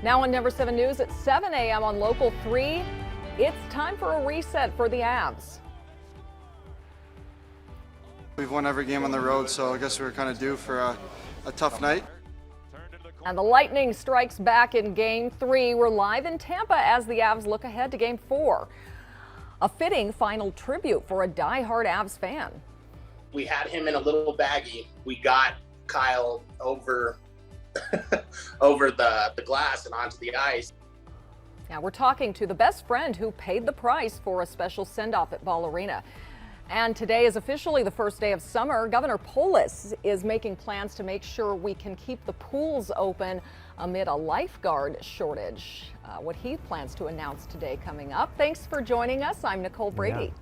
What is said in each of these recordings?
Now on Number 7 News at 7 a.m. on Local 3, it's time for a reset for the Avs. We've won every game on the road, so I guess we're kind of due for a tough night. And the Lightning strikes back in Game 3. We're live in Tampa as the Avs look ahead to Game 4. A fitting final tribute for a diehard Avs fan. We had him in a little baggie. We got Kyle over over the glass and onto the ice. Now we're talking to the best friend who paid the price for a special send-off at Ball Arena. And today is officially the first day of summer. Governor Polis is making plans to make sure we can keep the pools open amid a lifeguard shortage. What he plans to announce today coming up. Thanks for joining us. I'm Nicole Brady.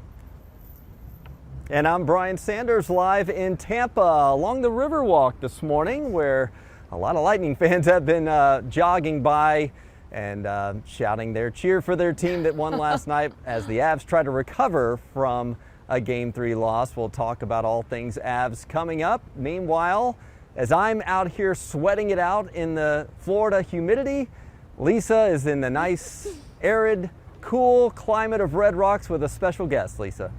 Yeah. And I'm Brian Sanders, live in Tampa along the Riverwalk this morning, where a lot of Lightning fans have been jogging by and shouting their cheer for their team that won last night as the Avs try to recover from a Game 3 loss. We'll talk about all things Avs coming up. Meanwhile, as I'm out here sweating it out in the Florida humidity, Lisa is in the nice, arid, cool climate of Red Rocks with a special guest. Lisa.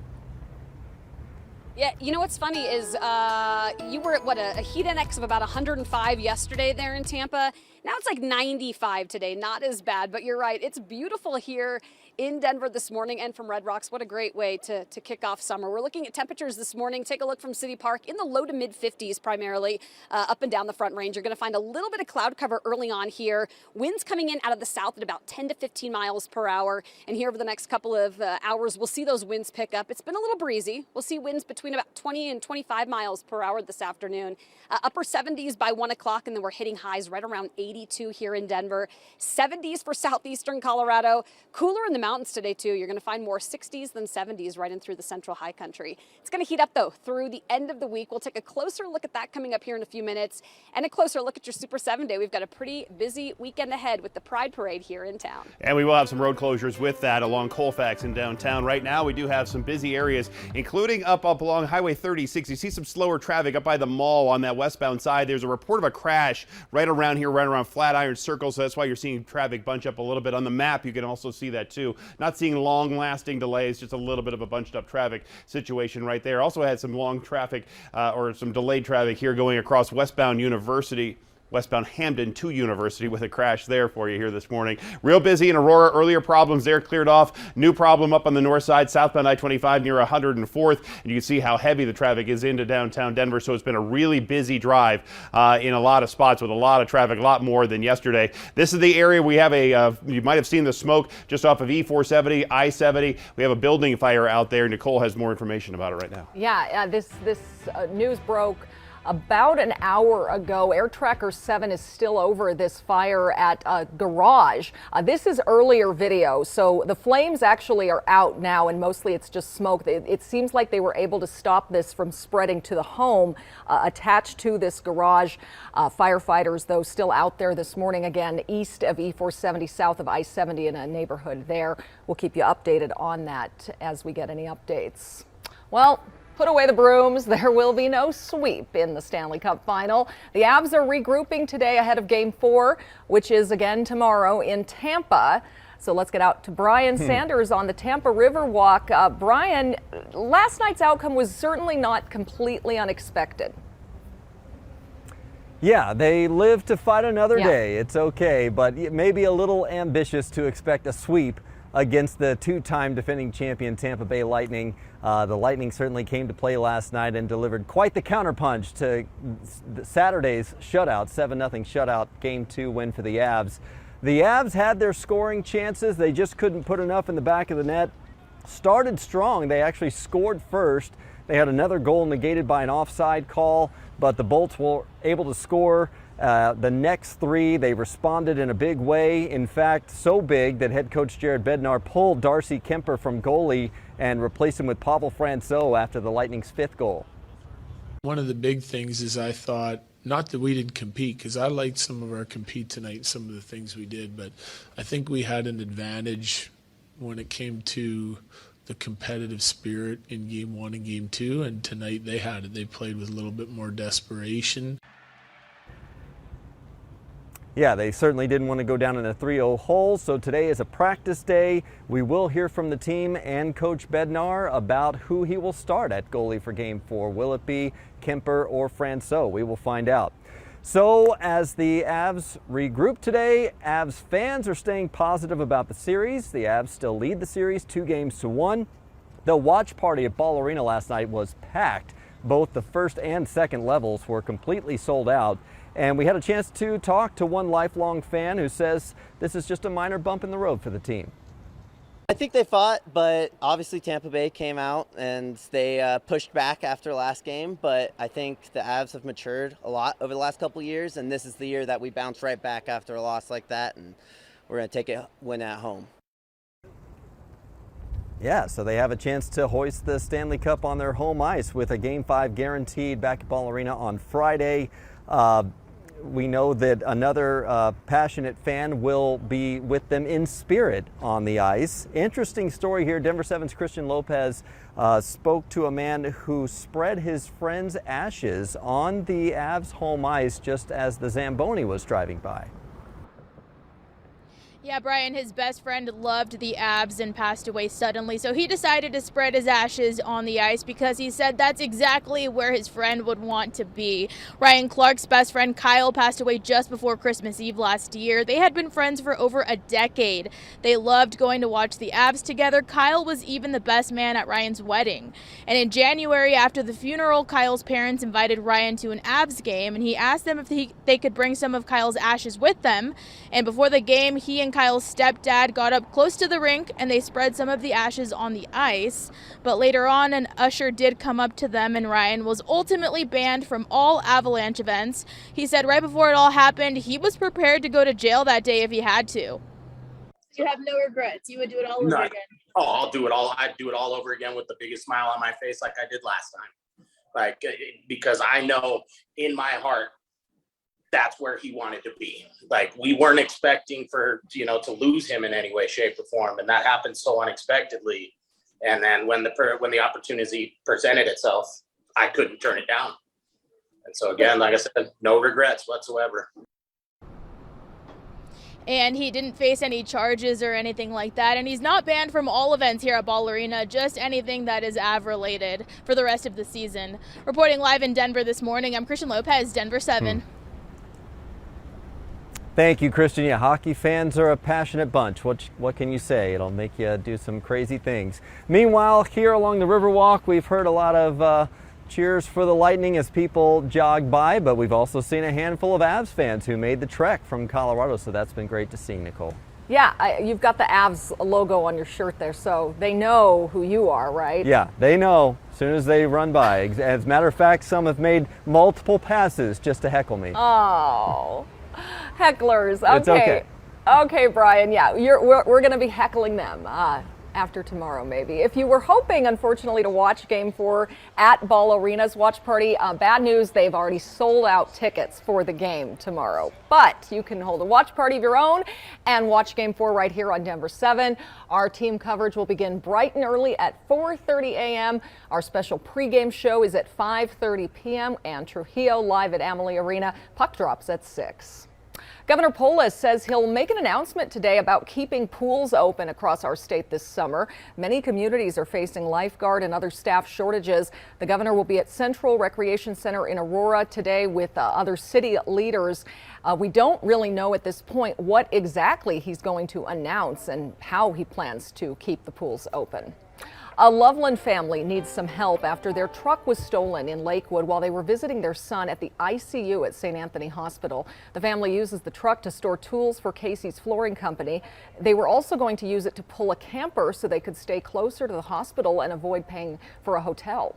Yeah, you know what's funny is you were at a heat index of about 105 yesterday there in Tampa. Now it's like 95 today, not as bad, but you're right. It's beautiful here in Denver this morning and from Red Rocks. What a great way to kick off summer. We're looking at temperatures this morning. Take a look from City Park in the low to mid 50s primarily up and down the Front Range. You're going to find a little bit of cloud cover early on here. Winds coming in out of the south at about 10 to 15 miles per hour. And here over the next couple of hours, we'll see those winds pick up. It's been a little breezy. We'll see winds between about 20 and 25 miles per hour this afternoon. Upper 70s by 1 o'clock, and then we're hitting highs right around 82 here in Denver. 70s for southeastern Colorado. Cooler in the mountains today, too. You're going to find more 60s than 70s right in through the central high country. It's going to heat up, though, through the end of the week. We'll take a closer look at that coming up here in a few minutes, and a closer look at your Super 7 Day. We've got a pretty busy weekend ahead with the Pride Parade here in town. And we will have some road closures with that along Colfax in downtown. Right now, we do have some busy areas, including up along Highway 36. You see some slower traffic up by the mall on that westbound side. There's a report of a crash right around here, right around Flatiron Circle, so that's why you're seeing traffic bunch up a little bit. On the map, you can also see that too. Not seeing long-lasting delays, just a little bit of a bunched-up traffic situation right there. Also had some long traffic or some delayed traffic here going across westbound Hamden to University with a crash there for you here this morning. Real busy in Aurora. Earlier problems there cleared off. New problem up on the north side, southbound I-25 near 104th. And you can see how heavy the traffic is into downtown Denver. So it's been a really busy drive in a lot of spots with a lot of traffic, a lot more than yesterday. This is the area we have you might have seen the smoke just off of E470, I-70. We have a building fire out there. Nicole has more information about it right now. Yeah, this news broke about an hour ago. Air Tracker 7 is still over this fire at a garage. This is earlier video, so the flames actually are out now, and mostly it's just smoke. It seems like they were able to stop this from spreading to the home attached to this garage. Firefighters, though, still out there this morning, again, east of E470, south of I-70 in a neighborhood there. We'll keep you updated on that as we get any updates. Well, put away the brooms. There will be no sweep in the Stanley Cup final. The Avs are regrouping today ahead of Game 4, which is again tomorrow in Tampa. So let's get out to Brian Sanders on the Tampa Riverwalk. Brian, last night's outcome was certainly not completely unexpected. Yeah, they live to fight another day. It's okay, but it may be a little ambitious to expect a sweep against the two-time defending champion Tampa Bay Lightning. The Lightning certainly came to play last night and delivered quite the counterpunch to Saturday's shutout, 7-0 shutout, Game 2 win for the Avs. The Avs had their scoring chances. They just couldn't put enough in the back of the net. Started strong. They actually scored first. They had another goal negated by an offside call, but the Bolts were able to score the next three. They responded in a big way. In fact, so big that head coach Jared Bednar pulled Darcy Kemper from goalie and replaced him with Pavel Francouz after the Lightning's fifth goal. One of the big things is I thought, not that we didn't compete, because I liked some of our compete tonight, some of the things we did, but I think we had an advantage when it came to the competitive spirit in Game 1 and Game 2, and tonight they had it. They played with a little bit more desperation. Yeah, they certainly didn't want to go down in a 3-0 hole, so today is a practice day. We will hear from the team and Coach Bednar about who he will start at goalie for Game 4. Will it be Kemper or Francois? We will find out. So as the Avs regroup today, Avs fans are staying positive about the series. The Avs still lead the series 2-1. The watch party at Ball Arena last night was packed. Both the first and second levels were completely sold out. And we had a chance to talk to one lifelong fan who says this is just a minor bump in the road for the team. I think they fought, but obviously Tampa Bay came out and they pushed back after last game. But I think the Avs have matured a lot over the last couple of years, and this is the year that we bounce right back after a loss like that, and we're going to take a win at home. Yeah, so they have a chance to hoist the Stanley Cup on their home ice with a Game 5 guaranteed back at Ball Arena on Friday. We know that another passionate fan will be with them in spirit on the ice. Interesting story here. Denver 7's Christian Lopez spoke to a man who spread his friend's ashes on the Avs home ice just as the Zamboni was driving by. Yeah, Brian, his best friend loved the Avs and passed away suddenly, so he decided to spread his ashes on the ice because he said that's exactly where his friend would want to be. Ryan Clark's best friend Kyle passed away just before Christmas Eve last year. They had been friends for over a decade. They loved going to watch the Avs together. Kyle was even the best man at Ryan's wedding. And in January, after the funeral, Kyle's parents invited Ryan to an Avs game, and he asked them if they could bring some of Kyle's ashes with them. And before the game, he and Kyle's stepdad got up close to the rink and they spread some of the ashes on the ice. But later on, an usher did come up to them, and Ryan was ultimately banned from all Avalanche events. He said right before it all happened, he was prepared to go to jail that day if he had to. You have no regrets. You would do it all over again. Oh, I'd do it all over again with the biggest smile on my face like I did last time. Because I know in my heart that's where he wanted to be. We weren't expecting to lose him in any way, shape, or form, and that happened so unexpectedly. And then when the opportunity presented itself, I couldn't turn it down. And so again, like I said, no regrets whatsoever. And he didn't face any charges or anything like that. And he's not banned from all events here at Ball Arena, just anything that is Av related for the rest of the season. Reporting live in Denver this morning, I'm Christian Lopez, Denver 7. Thank you, Christian. Yeah, hockey fans are a passionate bunch. What can you say? It'll make you do some crazy things. Meanwhile, here along the Riverwalk, we've heard a lot of cheers for the Lightning as people jog by, but we've also seen a handful of Avs fans who made the trek from Colorado, so that's been great to see, Nicole. Yeah, you've got the Avs logo on your shirt there, so they know who you are, right? Yeah, they know as soon as they run by. As a matter of fact, some have made multiple passes just to heckle me. Oh. Hecklers. Okay. It's okay. Okay, Brian. Yeah, we're going to be heckling them after tomorrow, maybe. If you were hoping, unfortunately, to watch Game 4 at Ball Arena's watch party, bad news, they've already sold out tickets for the game tomorrow. But you can hold a watch party of your own and watch Game 4 right here on Denver 7. Our team coverage will begin bright and early at 4:30 a.m. Our special pregame show is at 5:30 p.m. and Trujillo live at Amalie Arena. Puck drops at 6. Governor Polis says he'll make an announcement today about keeping pools open across our state this summer. Many communities are facing lifeguard and other staff shortages. The governor will be at Central Recreation Center in Aurora today with other city leaders. We don't really know at this point what exactly he's going to announce and how he plans to keep the pools open. A Loveland family needs some help after their truck was stolen in Lakewood while they were visiting their son at the ICU at St. Anthony Hospital. The family uses the truck to store tools for Casey's Flooring Company. They were also going to use it to pull a camper so they could stay closer to the hospital and avoid paying for a hotel.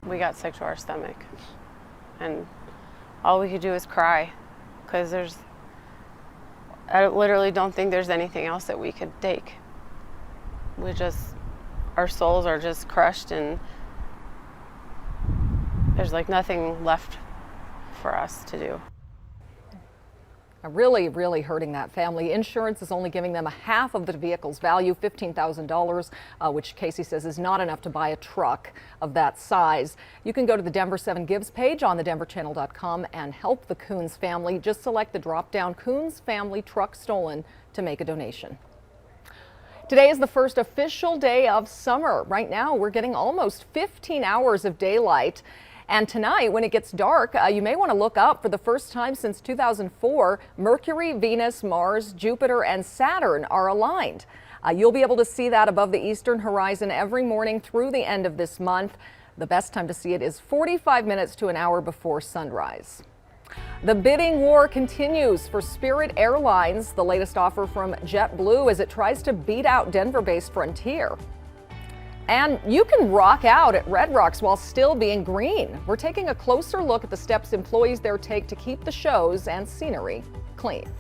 We got sick to our stomach, and all we could do is cry because I literally don't think there's anything else that we could take. Our souls are just crushed, and there's nothing left for us to do. Really, really hurting that family. Insurance is only giving them a half of the vehicle's value, $15,000, which Casey says is not enough to buy a truck of that size. You can go to the Denver 7 Gives page on thedenverchannel.com and help the Coons family. Just select the drop-down Coons Family Truck Stolen to make a donation. Today is the first official day of summer. Right now, we're getting almost 15 hours of daylight. And tonight, when it gets dark, you may want to look up. For the first time since 2004, Mercury, Venus, Mars, Jupiter, and Saturn are aligned. You'll be able to see that above the eastern horizon every morning through the end of this month. The best time to see it is 45 minutes to an hour before sunrise. The bidding war continues for Spirit Airlines, the latest offer from JetBlue as it tries to beat out Denver-based Frontier. And you can rock out at Red Rocks while still being green. We're taking a closer look at the steps employees there take to keep the shows and scenery clean.